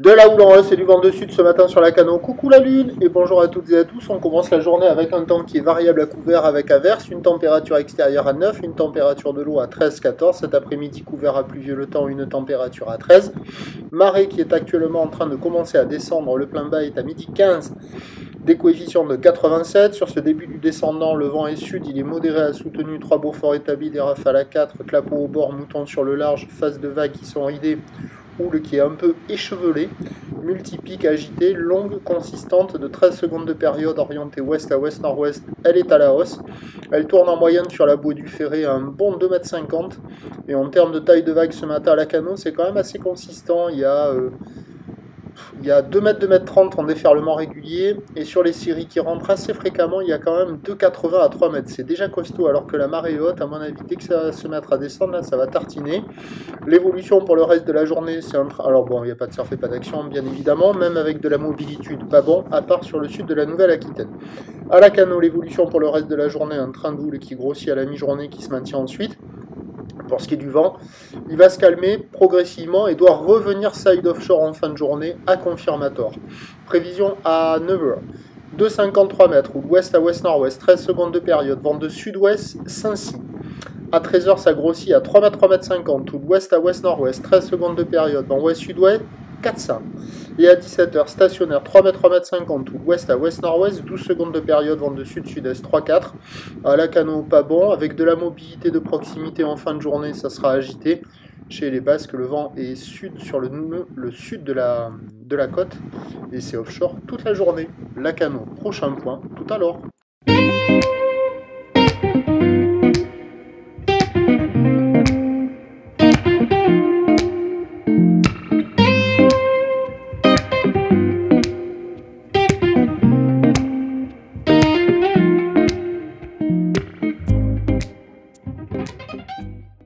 De la houle en hausse et du vent de sud ce matin sur la Cano. Coucou la lune et bonjour à toutes et à tous. On commence la journée avec un temps qui est variable à couvert avec averse, une température extérieure à 9, une température de l'eau à 13-14. Cet après-midi couvert à pluvieux le temps, une température à 13. Marée qui est actuellement en train de commencer à descendre. Le plein bas est à midi 15. Des coefficients de 87. Sur ce début du descendant, le vent est sud, il est modéré à soutenu. 3 Beaufort établis, des rafales à 4, clapot au bord, mouton sur le large, face de vagues qui sont ridées. Houle qui est un peu échevelée, multipique agitée, longue, consistante, de 13 secondes de période, orientée ouest à ouest-nord-ouest, elle est à la hausse. Elle tourne en moyenne sur la bouée du Ferré à un bon 2,50 m. Et en termes de taille de vague ce matin à la Cano, c'est quand même assez consistant. Il y a 2 m, 2,30 m en déferlement régulier, et sur les séries qui rentrent assez fréquemment, il y a quand même 2,80 à 3 mètres. C'est déjà costaud, alors que la marée est haute. À mon avis, dès que ça va se mettre à descendre, là, ça va tartiner. L'évolution pour le reste de la journée, c'est un train. Alors bon, il n'y a pas de surf et pas d'action, bien évidemment, même avec de la mobilitude, pas bon, à part sur le sud de la Nouvelle-Aquitaine. À la Cano, l'évolution pour le reste de la journée, un train de houle qui grossit à la mi-journée, qui se maintient ensuite. Pour ce qui est du vent, il va se calmer progressivement et doit revenir side offshore en fin de journée à confirmator. Prévision à 9h. 2,53 m, ou d'ouest à ouest-nord-ouest, 13 secondes de période, vent de sud-ouest, Saint-Cy. À 13h, ça grossit à 3 m, 3,50 m, ou d'ouest à ouest-nord-ouest, 13 secondes de période, vent ouest-sud-ouest, 400. Et à 17h, stationnaire, 3 m, 3,50 m, ou d'ouest à ouest-nord-ouest, 12 secondes de période, vent de sud-sud-est, 3,4. À la Cano, pas bon, avec de la mobilité de proximité en fin de journée, ça sera agité. Chez les Basques, le vent est sud sur le sud de la côte, et c'est offshore toute la journée. La Cano, prochain point, tout à l'heure.